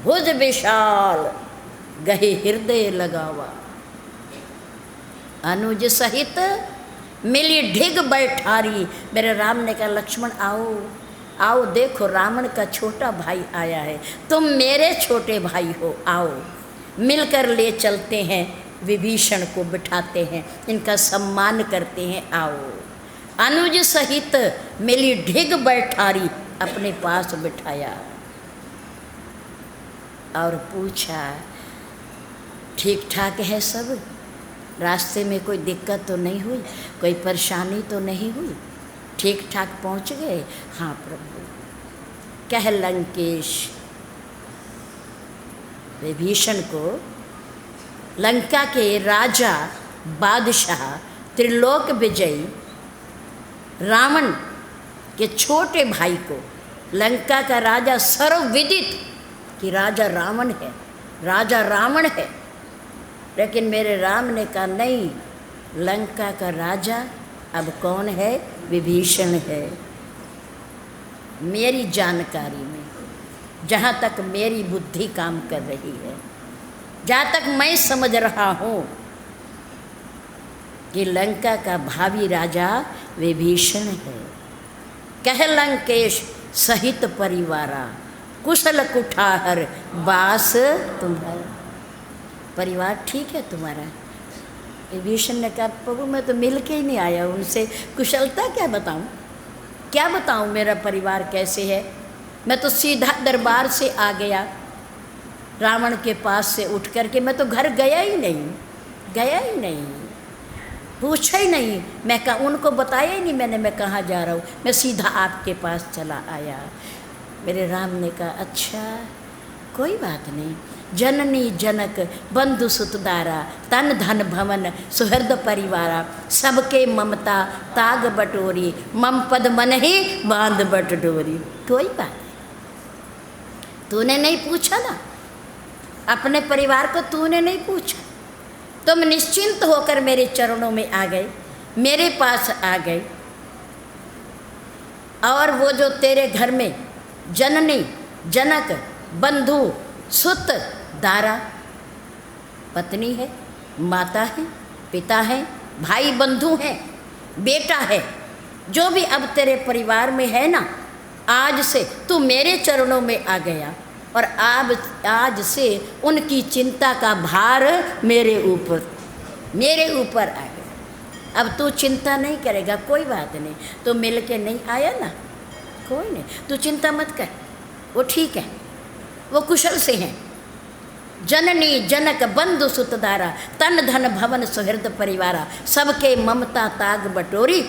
भुज विशाल गहे हृदय लगावा, अनुज सहित मिली ढिग बैठारी। मेरे राम ने कहा लक्ष्मण आओ आओ, देखो रावण का छोटा भाई आया है, तुम मेरे छोटे भाई हो, आओ मिलकर ले चलते हैं, विभीषण को बिठाते हैं, इनका सम्मान करते हैं, आओ। अनुज सहित मिली ढिग बैठारी अपने पास बिठाया और पूछा, ठीक ठाक है सब? रास्ते में कोई दिक्कत तो नहीं हुई, कोई परेशानी तो नहीं हुई? ठीक ठाक पहुंच गए? हाँ प्रभु। कह लंकेश विभीषण को, लंका के राजा बादशाह त्रिलोक विजयी रावण के छोटे भाई को, लंका का राजा सर्वविदित कि राजा रावण है, राजा रावण है, लेकिन मेरे राम ने कहा नहीं, लंका का राजा अब कौन है? विभीषण है। मेरी जानकारी में, जहाँ तक मेरी बुद्धि काम कर रही है, जहाँ तक मैं समझ रहा हूँ कि लंका का भावी राजा विभीषण है। कह लंकेश सहित परिवारा कुशल कुठार बास तुम्हारा। परिवार ठीक है तुम्हारा? विभीषण ने कहा प्रभु मैं तो मिल के ही नहीं आया उनसे, कुशलता क्या बताऊं, क्या बताऊं मेरा परिवार कैसे है? मैं तो सीधा दरबार से आ गया, रावण के पास से उठ कर के मैं तो घर गया ही नहीं, पूछा ही नहीं, मैं कहा उनको बताया ही नहीं मैंने मैं कहाँ जा रहा हूँ, मैं सीधा आपके पास चला आया। मेरे राम ने कहा अच्छा कोई बात नहीं, जननी जनक बंधु सुतदारा तन धन भवन सुहृद परिवारा सबके ममता ताग बटोरी मम पद मन ही बांध बट डोरी। कोई बात नहीं, तूने नहीं पूछा ना, अपने परिवार को तूने नहीं पूछा, तुम निश्चिंत होकर मेरे चरणों में आ गए, मेरे पास आ गए। और वो जो तेरे घर में जननी जनक बंधु सुत दारा पत्नी है, माता है, पिता है, भाई बंधु है, बेटा है, जो भी अब तेरे परिवार में है ना, आज से तू मेरे चरणों में आ गया और आज से उनकी चिंता का भार मेरे ऊपर आ गया। अब तू चिंता नहीं करेगा, कोई बात नहीं, तो मिल के नहीं आया ना, कोई नहीं, तू चिंता मत कर, वो ठीक है, वो कुशल से हैं। जननी जनक बंधु सुतदारा तन धन भवन सुहृद परिवारा सबके ममता ताग बटोरी।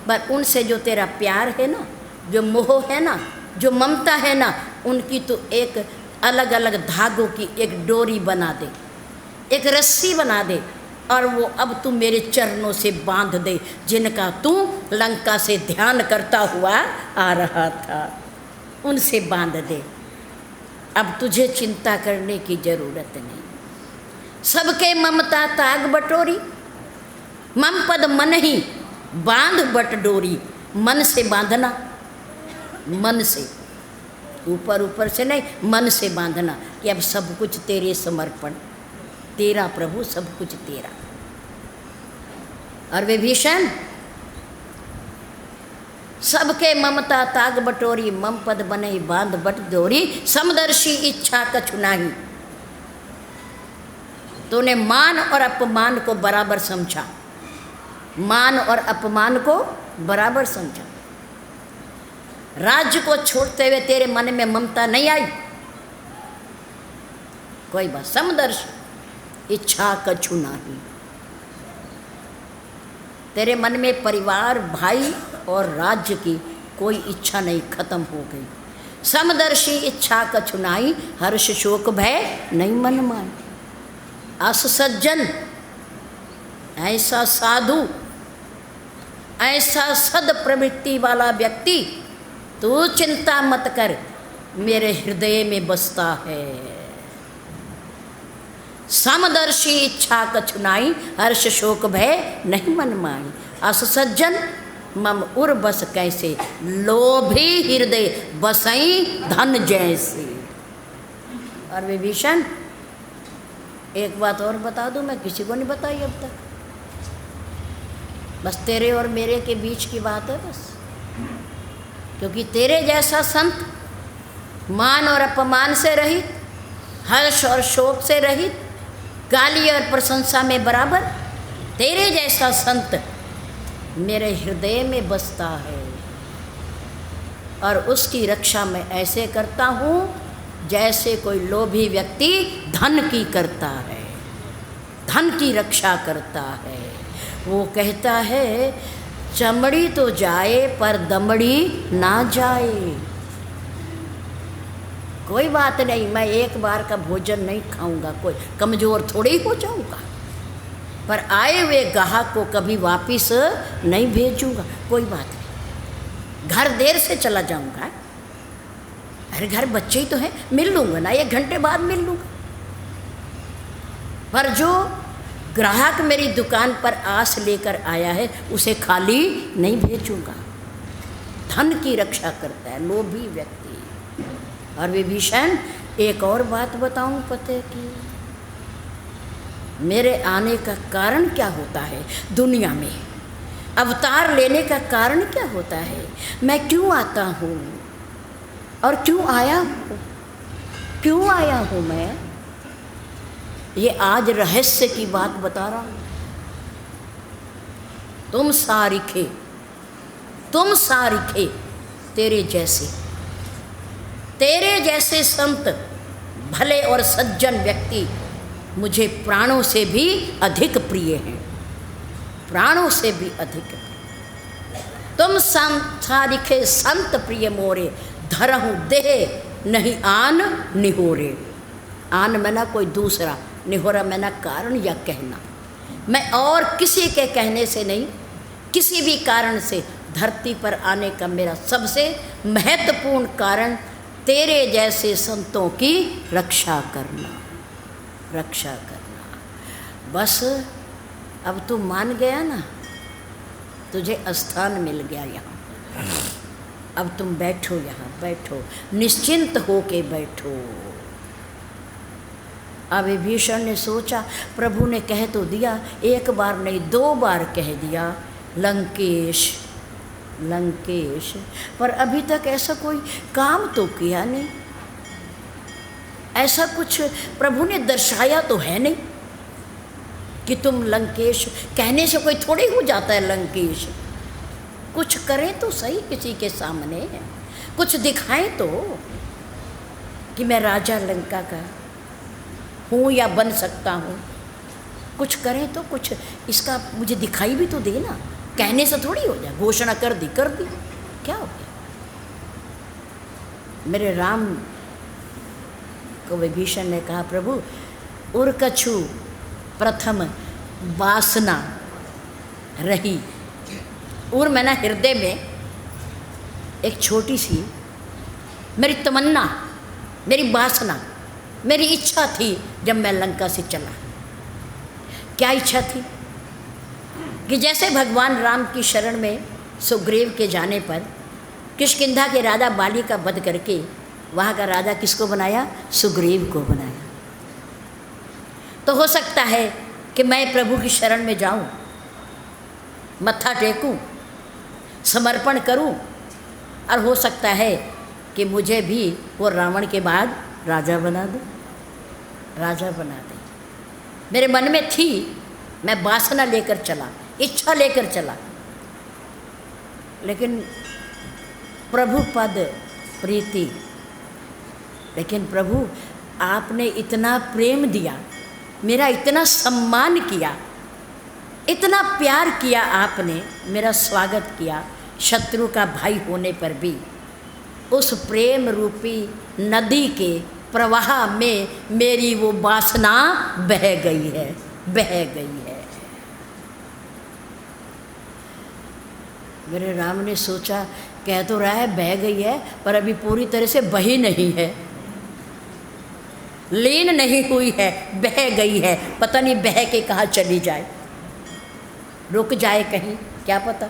पर उनसे जो तेरा प्यार है ना, जो मोह है ना, जो ममता है ना, उनकी तो एक अलग अलग धागों की एक डोरी बना दे, एक रस्सी बना दे, और वो अब तू मेरे चरणों से बांध दे, जिनका तू लंका से ध्यान करता हुआ आ रहा था, उनसे बांध दे। अब तुझे चिंता करने की जरूरत नहीं। सबके ममता ताग बटोरी मम पद मन ही बांध बट डोरी। मन से बांधना, मन से, ऊपर ऊपर से नहीं, मन से बांधना कि अब सब कुछ तेरे समर्पण, तेरा प्रभु, सब कुछ तेरा। और विभीषण सबके ममता ताग बटोरी मम पद बनई बांध बट डोरी समदर्शी इच्छा कछु नाही। तूने मान और अपमान को बराबर समझा, मान और अपमान को बराबर समझा। राज्य को छोड़ते हुए तेरे मन में ममता नहीं आई, कोई बात, समदर्शी इच्छा कछु नाही। तेरे मन में परिवार, भाई और राज्य की कोई इच्छा नहीं, खत्म हो गई। समदर्शी इच्छा कछु नाही हर्ष शोक भय नहीं मन मान। अस सज्जन, ऐसा साधु, ऐसा सद प्रवृत्ति वाला व्यक्ति तू चिंता मत कर, मेरे हृदय में बसता है। समदर्शी इच्छा कछु नाही हर्ष शोक भय नहीं मन मानी। अस सज्जन मम उर बस कैसे लोभी हृदय बसई धन जैसे। और विभीषण एक बात और बता दूं, मैं किसी को नहीं बताई अब तक, बस तेरे और मेरे के बीच की बात है बस। क्योंकि तेरे जैसा संत मान और अपमान से रहित, हर्ष और शोक से रहित, गाली और प्रशंसा में बराबर, तेरे जैसा संत मेरे हृदय में बसता है और उसकी रक्षा मैं ऐसे करता हूँ जैसे कोई लोभी व्यक्ति धन की करता है, धन की रक्षा करता है। वो कहता है चमड़ी तो जाए पर दमड़ी ना जाए। कोई बात नहीं, मैं एक बार का भोजन नहीं खाऊंगा, कोई कमज़ोर थोड़ी हो जाऊंगा, पर आए हुए ग्राहक को कभी वापस नहीं भेजूंगा। कोई बात नहीं, घर देर से चला जाऊंगा, अरे घर बच्चे ही तो हैं, मिल लूँगा ना, 1 घंटे बाद मिल लूँगा। पर जो ग्राहक मेरी दुकान पर आस लेकर आया है उसे खाली नहीं भेजूंगा। धन की रक्षा करता है लोभी व्यक्ति। और विभीषण एक और बात बताऊं पते की, मेरे आने का कारण क्या होता है दुनिया में, अवतार लेने का कारण क्या होता है, मैं क्यों आता हूँ और क्यों आया हूँ, क्यों आया हूँ मैं, ये आज रहस्य की बात बता रहा हूँ। तुम सारिखे तेरे जैसे संत भले और सज्जन व्यक्ति मुझे प्राणों से भी अधिक प्रिय हैं, प्राणों से भी अधिक प्रिय। तुम सारिखे संत प्रिय मोरे, धरहु देह नहीं आन निहोरे। आन मैना कोई दूसरा, निहोरा मैना कारण या कहना। मैं और किसी के कहने से नहीं, किसी भी कारण से धरती पर आने का मेरा सबसे महत्वपूर्ण कारण तेरे जैसे संतों की रक्षा करना, रक्षा करना। बस अब तू मान गया ना, तुझे स्थान मिल गया यहाँ। अब तुम बैठो यहाँ, बैठो, निश्चिंत होके बैठो। अब विभीषण ने सोचा, प्रभु ने कह तो दिया, 1 बार नहीं 2 बार कह दिया लंकेश लंकेश, पर अभी तक ऐसा कोई काम तो किया नहीं, ऐसा कुछ प्रभु ने दर्शाया तो है नहीं कि तुम लंकेश। कहने से कोई थोड़ी हो जाता है लंकेश, कुछ करें तो सही, किसी के सामने कुछ दिखाएं तो कि मैं राजा लंका का हूँ या बन सकता हूँ। कुछ करें तो कुछ इसका मुझे दिखाई भी तो देना, कहने से थोड़ी हो जाए। घोषणा कर दी क्या हो गया। मेरे राम को विभीषण ने कहा, प्रभु उरकछु प्रथम वासना रही। उर मैंने हृदय में एक छोटी सी मेरी तमन्ना, मेरी वासना, मेरी इच्छा थी जब मैं लंका से चला। क्या इच्छा थी कि जैसे भगवान राम की शरण में सुग्रीव के जाने पर किष्किंधा के राजा बाली का वध करके वहाँ का राजा किसको बनाया, सुग्रीव को बनाया। तो हो सकता है कि मैं प्रभु की शरण में जाऊँ, मत्था टेकूं, समर्पण करूं, और हो सकता है कि मुझे भी वो रावण के बाद राजा बना दे, राजा बना दे। मेरे मन में थी, मैं वासना लेकर चला, इच्छा लेकर चला, लेकिन प्रभु पद प्रीति, लेकिन प्रभु आपने इतना प्रेम दिया, मेरा इतना सम्मान किया, इतना प्यार किया, आपने मेरा स्वागत किया, शत्रु का भाई होने पर भी उस प्रेम रूपी नदी के प्रवाह में मेरी वो वासना बह गई है, बह गई है। मेरे राम ने सोचा, कह तो रहा है बह गई है, पर अभी पूरी तरह से बही नहीं है, लीन नहीं हुई है, बह गई है। पता नहीं बह के कहाँ चली जाए, रुक जाए कहीं, क्या पता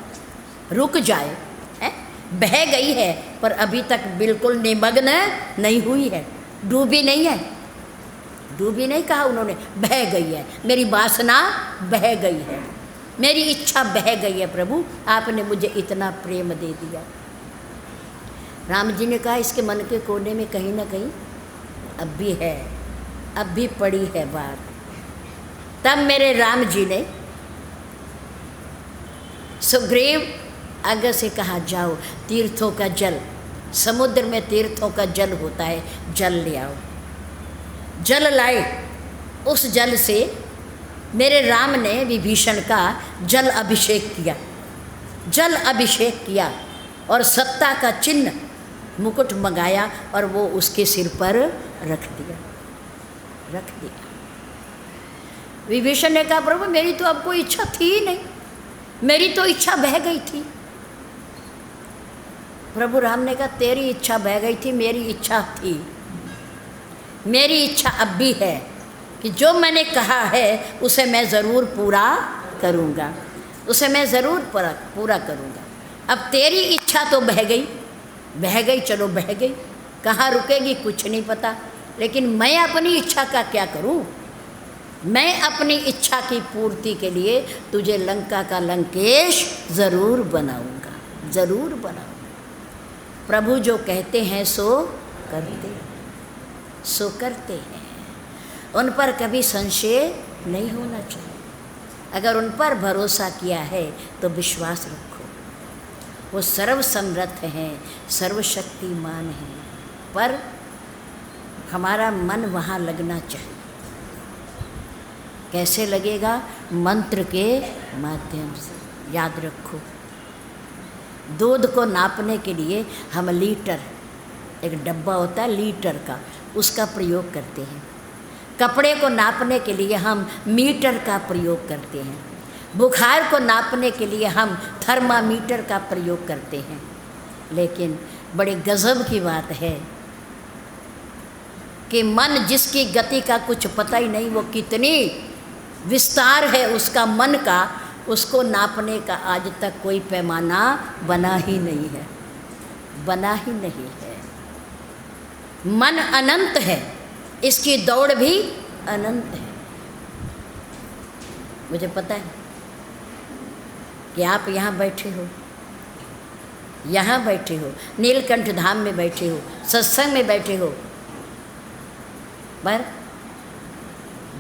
रुक जाए है? बह गई है पर अभी तक बिल्कुल निमग्न नहीं हुई है, डूबी नहीं है, डूबी नहीं कहा उन्होंने, बह गई है। मेरी वासना बह गई है, मेरी इच्छा बह गई है। प्रभु आपने मुझे इतना प्रेम दे दिया। राम जी ने कहा, इसके मन के कोने में कहीं ना कहीं अब भी है, अब भी पड़ी है बात। तब मेरे राम जी ने सुग्रीव आगे से कहा जाओ तीर्थों का जल, समुद्र में तीर्थों का जल होता है, जल ले आओ। जल लाए, उस जल से मेरे राम ने विभीषण का जल अभिषेक किया, जल अभिषेक किया और सत्ता का चिन्ह मुकुट मंगाया और वो उसके सिर पर रख दिया, रख दिया। विभीषण ने कहा प्रभु मेरी तो अब कोई इच्छा थी ही नहीं, मेरी तो इच्छा बह गई थी। प्रभु राम ने कहा तेरी इच्छा बह गई थी, मेरी इच्छा थी, मेरी इच्छा अब भी है कि जो मैंने कहा है उसे मैं ज़रूर पूरा करूँगा, उसे मैं ज़रूर पूरा करूँगा। अब तेरी इच्छा तो बह गई, बह गई, चलो बह गई, कहाँ रुकेगी कुछ नहीं पता, लेकिन मैं अपनी इच्छा का क्या करूँ? मैं अपनी इच्छा की पूर्ति के लिए तुझे लंका का लंकेश ज़रूर बनाऊँगा, ज़रूर बनाऊँगा। प्रभु जो कहते हैं सो करते, सो करते हैं, उन पर कभी संशय नहीं होना चाहिए। अगर उन पर भरोसा किया है तो विश्वास रखो, वो सर्वसमर्थ हैं, सर्वशक्तिमान हैं, पर हमारा मन वहाँ लगना चाहिए। कैसे लगेगा? मंत्र के माध्यम से। याद रखो, दूध को नापने के लिए हम लीटर, एक डब्बा होता है लीटर का, उसका प्रयोग करते हैं। कपड़े को नापने के लिए हम मीटर का प्रयोग करते हैं। बुखार को नापने के लिए हम थर्मामीटर का प्रयोग करते हैं। लेकिन बड़े गज़ब की बात है कि मन जिसकी गति का कुछ पता ही नहीं, वो कितनी विस्तार है उसका मन का, उसको नापने का आज तक कोई पैमाना बना ही नहीं है, बना ही नहीं है। मन अनंत है, इसकी दौड़ भी अनंत है। मुझे पता है कि आप यहाँ बैठे हो, यहाँ बैठे हो, नीलकंठ धाम में बैठे हो, सत्संग में बैठे हो, पर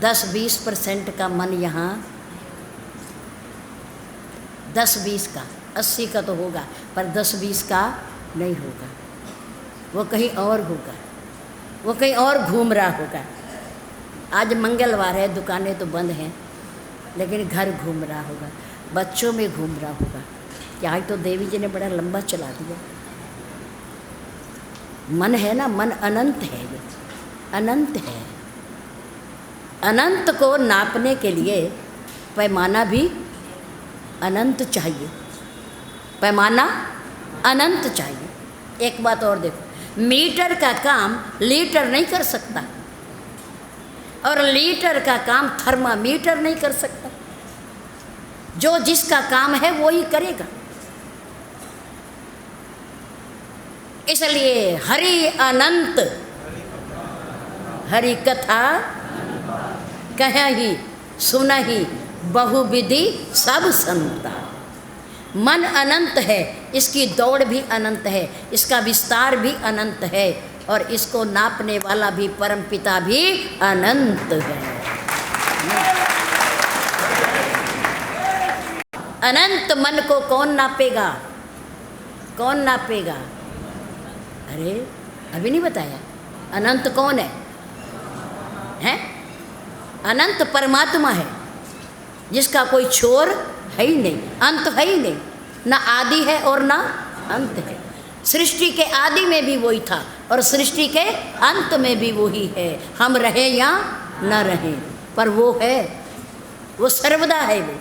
10-20% का मन यहाँ, 10-20 का, 80 का तो होगा, पर 10-20 का नहीं होगा। वो कहीं और होगा, वो कहीं और घूम रहा होगा। आज मंगलवार है, दुकानें तो बंद हैं, लेकिन घर घूम रहा होगा, बच्चों में घूम रहा होगा कि आज तो देवी जी ने बड़ा लंबा चला दिया। मन है ना, मन अनंत है, ये अनंत है। अनंत को नापने के लिए पैमाना भी अनंत चाहिए, पैमाना अनंत चाहिए। एक बात और देखो, मीटर का काम लीटर नहीं कर सकता, और लीटर का काम थर्मामीटर नहीं कर सकता। जो जिसका काम है वो ही करेगा। इसलिए हरि अनंत, हरि कथा कहीं सुनहि बहुविधि सब संता। मन अनंत है, इसकी दौड़ भी अनंत है, इसका विस्तार भी अनंत है, और इसको नापने वाला भी परमपिता भी अनंत है। अनंत मन को कौन नापेगा? कौन नापेगा? अरे अभी नहीं बताया, अनंत कौन है? हैं? अनंत परमात्मा है, जिसका कोई छोर है ही नहीं, अंत है ही नहीं, ना आदि है और ना अंत है। सृष्टि के आदि में भी वही था और सृष्टि के अंत में भी वही है। हम रहे या न रहे, पर वो है, वो सर्वदा है, वो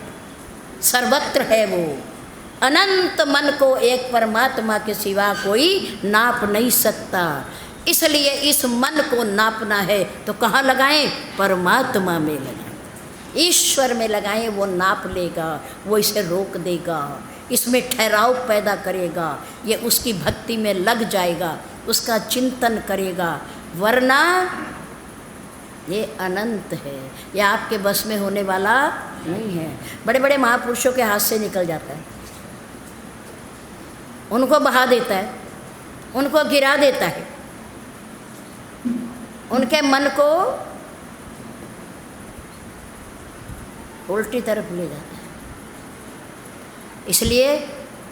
सर्वत्र है। वो अनंत मन को एक परमात्मा के सिवा कोई नाप नहीं सकता। इसलिए इस मन को नापना है तो कहाँ लगाएं? परमात्मा में लगाएं, ईश्वर में लगाएं। वो नाप लेगा, वो इसे रोक देगा, इसमें ठहराव पैदा करेगा, ये उसकी भक्ति में लग जाएगा, उसका चिंतन करेगा। वरना ये अनंत है, ये आपके बस में होने वाला नहीं है। बड़े बड़े महापुरुषों के हाथ से निकल जाता है, उनको बहा देता है, उनको गिरा देता है, उनके मन को उल्टी तरफ ले जाता है। इसलिए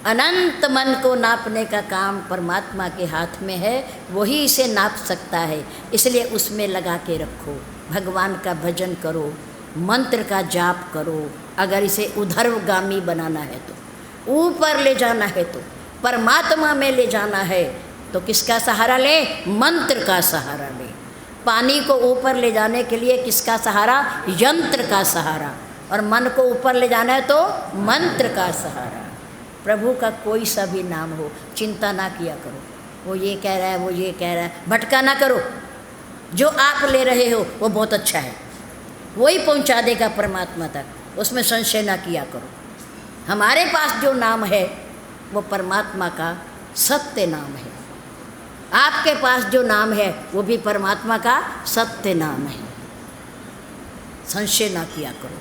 अनंत मन को नापने का काम परमात्मा के हाथ में है, वही इसे नाप सकता है। इसलिए उसमें लगा के रखो, भगवान का भजन करो, मंत्र का जाप करो। अगर इसे उधर्वगामी बनाना है तो, ऊपर ले जाना है तो, परमात्मा में ले जाना है तो किसका सहारा ले? मंत्र का सहारा ले। पानी को ऊपर ले जाने के लिए किसका सहारा? यंत्र का सहारा। और मन को ऊपर ले जाना है तो मंत्र का सहारा। प्रभु का कोई सा भी नाम हो, चिंता ना किया करो, वो ये कह रहा है, वो ये कह रहा है, भटका ना करो। जो आप ले रहे हो वो बहुत अच्छा है, वही पहुंचा देगा परमात्मा तक, उसमें संशय ना किया करो। हमारे पास जो नाम है वो परमात्मा का सत्य नाम है, आपके पास जो नाम है वो भी परमात्मा का सत्य नाम है। संशय ना किया करो।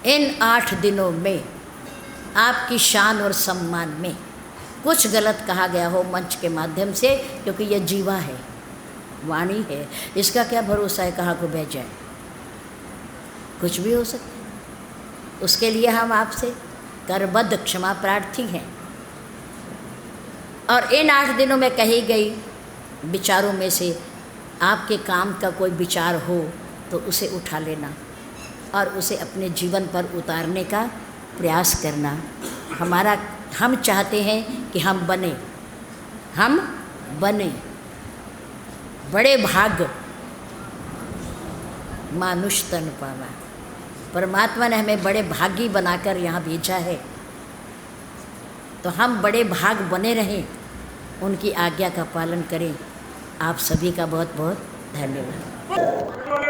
इन 8 दिनों में आपकी शान और सम्मान में कुछ गलत कहा गया हो मंच के माध्यम से, क्योंकि यह जीवा है, वाणी है, इसका क्या भरोसा है कहाँ को बह जाए, कुछ भी हो सकता है। उसके लिए हम आपसे करबद्ध क्षमा प्रार्थी हैं। और इन 8 दिनों में कही गई विचारों में से आपके काम का कोई विचार हो तो उसे उठा लेना और उसे अपने जीवन पर उतारने का प्रयास करना। हम चाहते हैं कि हम बने बड़े भाग मानुष तन पावा। परमात्मा ने हमें बड़े भागी बनाकर यहाँ भेजा है, तो हम बड़े भाग बने रहें, उनकी आज्ञा का पालन करें। आप सभी का बहुत बहुत धन्यवाद।